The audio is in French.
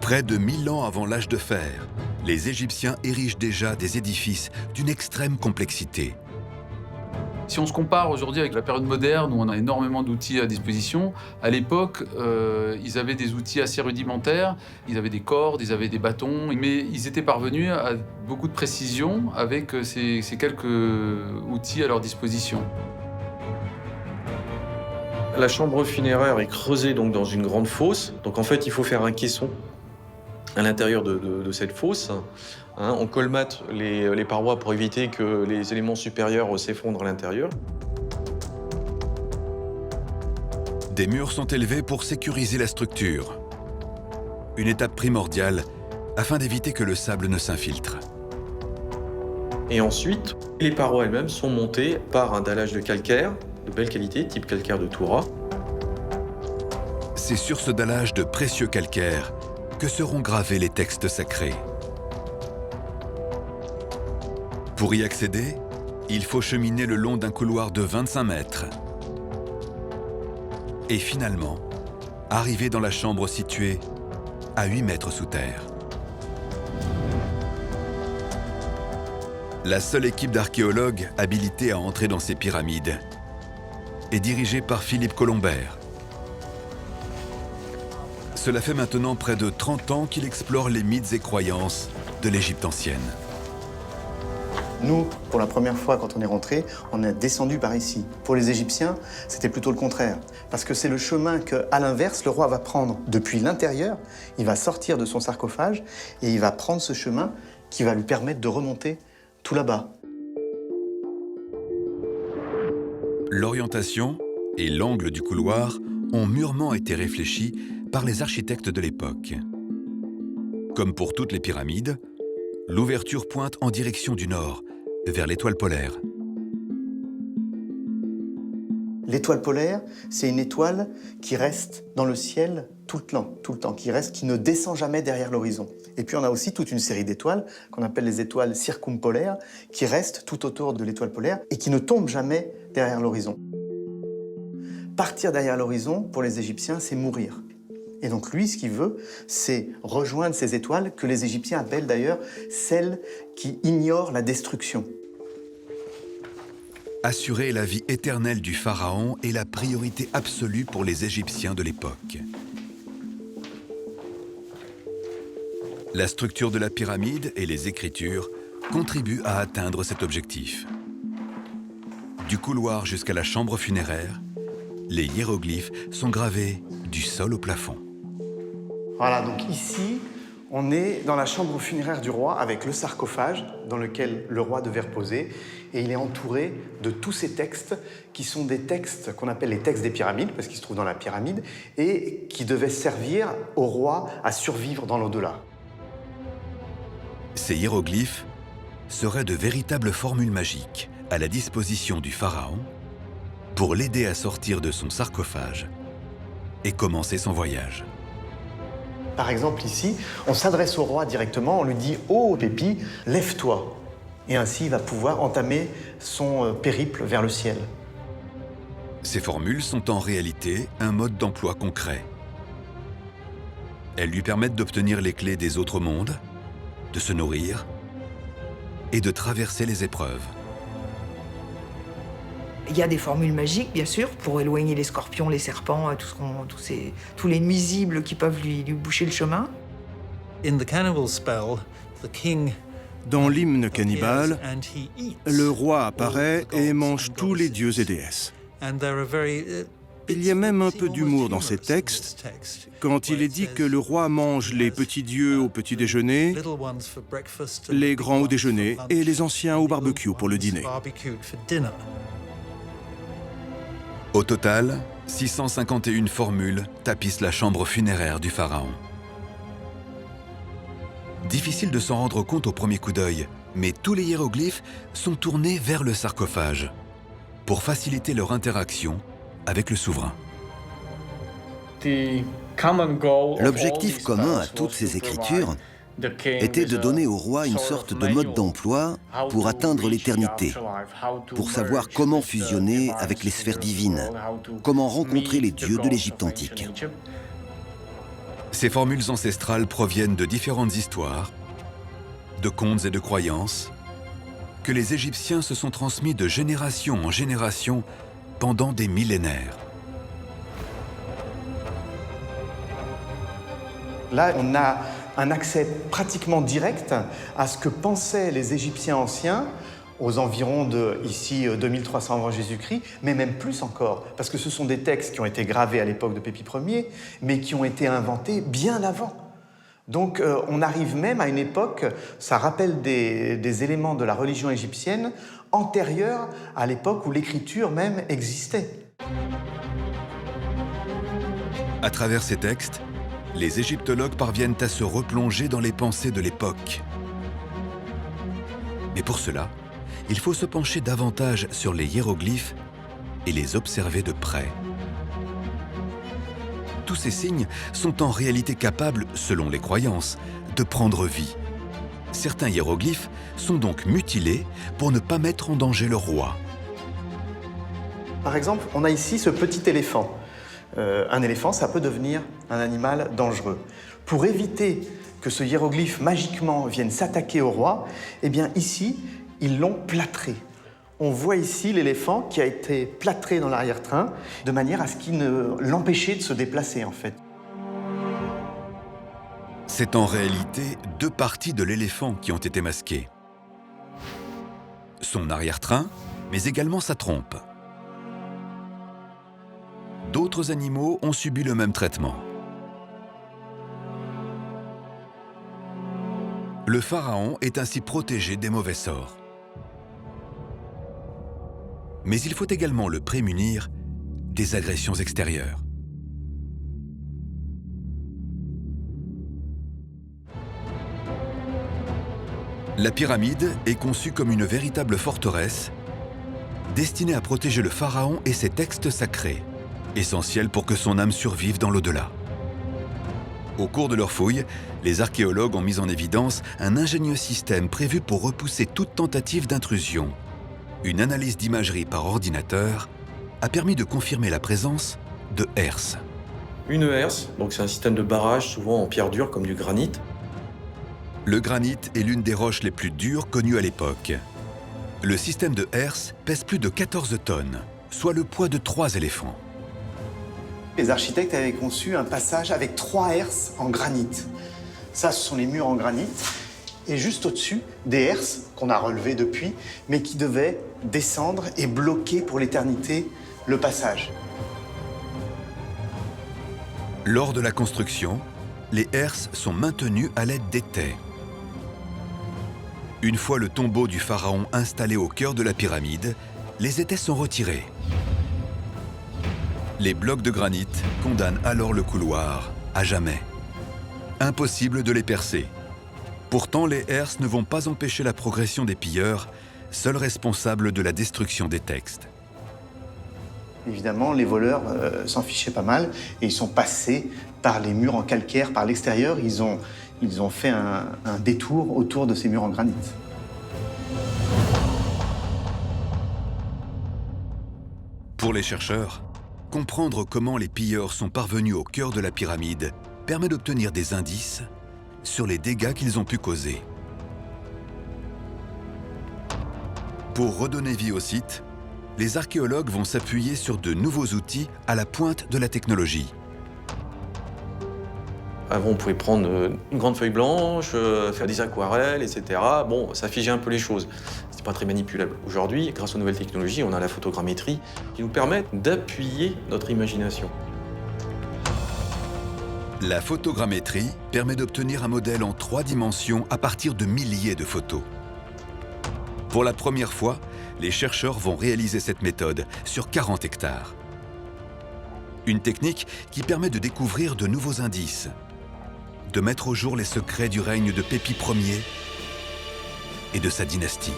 Près de 1000 ans avant l'âge de fer, les Égyptiens érigent déjà des édifices d'une extrême complexité. Si on se compare aujourd'hui avec la période moderne où on a énormément d'outils à disposition, à l'époque, ils avaient des outils assez rudimentaires, ils avaient des cordes, ils avaient des bâtons, mais ils étaient parvenus à beaucoup de précision avec ces quelques outils à leur disposition. La chambre funéraire est creusée donc dans une grande fosse. Donc en fait, il faut faire un caisson à l'intérieur de cette fosse. On colmate les parois pour éviter que les éléments supérieurs s'effondrent à l'intérieur. Des murs sont élevés pour sécuriser la structure. Une étape primordiale afin d'éviter que le sable ne s'infiltre. Et ensuite, les parois elles-mêmes sont montées par un dallage de calcaire de belle qualité, type calcaire de Toura. C'est sur ce dallage de précieux calcaire que seront gravés les textes sacrés. Pour y accéder, il faut cheminer le long d'un couloir de 25 mètres. Et finalement, arriver dans la chambre située à 8 mètres sous terre. La seule équipe d'archéologues habilitée à entrer dans ces pyramides est dirigée par Philippe Colombert. Cela fait maintenant près de 30 ans qu'il explore les mythes et croyances de l'Égypte ancienne. Nous, pour la première fois, quand on est rentré, on est descendu par ici. Pour les Égyptiens, c'était plutôt le contraire. Parce que c'est le chemin qu'à l'inverse, le roi va prendre depuis l'intérieur. Il va sortir de son sarcophage et il va prendre ce chemin qui va lui permettre de remonter tout là-bas. L'orientation et l'angle du couloir ont mûrement été réfléchis par les architectes de l'époque. Comme pour toutes les pyramides, l'ouverture pointe en direction du nord, vers l'étoile polaire. L'étoile polaire, c'est une étoile qui reste dans le ciel tout le temps, qui ne descend jamais derrière l'horizon. Et puis on a aussi toute une série d'étoiles qu'on appelle les étoiles circumpolaires, qui restent tout autour de l'étoile polaire et qui ne tombent jamais derrière l'horizon. Partir derrière l'horizon, pour les Égyptiens, c'est mourir. Et donc lui, ce qu'il veut, c'est rejoindre ces étoiles que les Égyptiens appellent d'ailleurs celles qui ignorent la destruction. Assurer la vie éternelle du pharaon est la priorité absolue pour les Égyptiens de l'époque. La structure de la pyramide et les écritures contribuent à atteindre cet objectif. Du couloir jusqu'à la chambre funéraire, les hiéroglyphes sont gravés du sol au plafond. Voilà, donc ici, on est dans la chambre funéraire du roi avec le sarcophage dans lequel le roi devait reposer. Et il est entouré de tous ces textes qui sont des textes qu'on appelle les textes des pyramides, parce qu'ils se trouvent dans la pyramide, et qui devaient servir au roi à survivre dans l'au-delà. Ces hiéroglyphes seraient de véritables formules magiques à la disposition du pharaon pour l'aider à sortir de son sarcophage et commencer son voyage. Par exemple, ici, on s'adresse au roi directement, on lui dit « Oh, Pépi, lève-toi !» Et ainsi, il va pouvoir entamer son périple vers le ciel. Ces formules sont en réalité un mode d'emploi concret. Elles lui permettent d'obtenir les clés des autres mondes, de se nourrir et de traverser les épreuves. Il y a des formules magiques, bien sûr, pour éloigner les scorpions, les serpents, tous les nuisibles qui peuvent lui boucher le chemin. Dans l'hymne cannibale, le roi apparaît et mange tous les dieux et déesses. Il y a même un peu d'humour dans ces textes, quand il est dit que le roi mange les petits dieux au petit déjeuner, les grands au déjeuner et les anciens au barbecue pour le dîner. Au total, 651 formules tapissent la chambre funéraire du pharaon. Difficile de s'en rendre compte au premier coup d'œil, mais tous les hiéroglyphes sont tournés vers le sarcophage pour faciliter leur interaction avec le souverain. L'objectif commun à toutes ces écritures était de donner au roi une sorte de mode d'emploi pour atteindre l'éternité, pour savoir comment fusionner avec les sphères divines, comment rencontrer les dieux de l'Égypte antique. Ces formules ancestrales proviennent de différentes histoires, de contes et de croyances, que les Égyptiens se sont transmis de génération en génération pendant des millénaires. Là, on a un accès pratiquement direct à ce que pensaient les Égyptiens anciens aux environs de, ici, 2300 avant Jésus-Christ, mais même plus encore, parce que ce sont des textes qui ont été gravés à l'époque de Pépi Ier, mais qui ont été inventés bien avant. Donc on arrive même à une époque, ça rappelle des éléments de la religion égyptienne antérieurs à l'époque où l'écriture même existait. À travers ces textes, les égyptologues parviennent à se replonger dans les pensées de l'époque. Mais pour cela, il faut se pencher davantage sur les hiéroglyphes et les observer de près. Tous ces signes sont en réalité capables, selon les croyances, de prendre vie. Certains hiéroglyphes sont donc mutilés pour ne pas mettre en danger le roi. Par exemple, on a ici ce petit éléphant. Un éléphant, ça peut devenir un animal dangereux. Pour éviter que ce hiéroglyphe magiquement vienne s'attaquer au roi, eh bien ici, ils l'ont plâtré. On voit ici l'éléphant qui a été plâtré dans l'arrière-train de manière à ce qu'il ne l'empêchait de se déplacer, en fait. C'est en réalité deux parties de l'éléphant qui ont été masquées. Son arrière-train, mais également sa trompe. D'autres animaux ont subi le même traitement. Le pharaon est ainsi protégé des mauvais sorts. Mais il faut également le prémunir des agressions extérieures. La pyramide est conçue comme une véritable forteresse destinée à protéger le pharaon et ses textes sacrés, essentiels pour que son âme survive dans l'au-delà. Au cours de leurs fouilles, les archéologues ont mis en évidence un ingénieux système prévu pour repousser toute tentative d'intrusion. Une analyse d'imagerie par ordinateur a permis de confirmer la présence de herses. Une herse, donc c'est un système de barrage, souvent en pierre dure comme du granit. Le granit est l'une des roches les plus dures connues à l'époque. Le système de herses pèse plus de 14 tonnes, soit le poids de 3 éléphants. Les architectes avaient conçu un passage avec 3 herses en granit. Ça, ce sont les murs en granit. Et juste au-dessus, des herses qu'on a relevées depuis, mais qui devaient descendre et bloquer pour l'éternité le passage. Lors de la construction, les herses sont maintenues à l'aide d'étais. Une fois le tombeau du pharaon installé au cœur de la pyramide, les étais sont retirés. Les blocs de granit condamnent alors le couloir à jamais. Impossible de les percer. Pourtant, les herses ne vont pas empêcher la progression des pilleurs, seuls responsables de la destruction des textes. Évidemment, les voleurs s'en fichaient pas mal et ils sont passés par les murs en calcaire, par l'extérieur. Ils ont fait un détour autour de ces murs en granit. Pour les chercheurs, comprendre comment les pilleurs sont parvenus au cœur de la pyramide permet d'obtenir des indices sur les dégâts qu'ils ont pu causer. Pour redonner vie au site, les archéologues vont s'appuyer sur de nouveaux outils à la pointe de la technologie. Avant, on pouvait prendre une grande feuille blanche, faire des aquarelles, etc. Bon, ça figeait un peu les choses. C'était pas très manipulable. Aujourd'hui, grâce aux nouvelles technologies, on a la photogrammétrie qui nous permet d'appuyer notre imagination. La photogrammétrie permet d'obtenir un modèle en 3 dimensions à partir de milliers de photos. Pour la première fois, les chercheurs vont réaliser cette méthode sur 40 hectares. Une technique qui permet de découvrir de nouveaux indices, de mettre au jour les secrets du règne de Pépi Ier et de sa dynastie.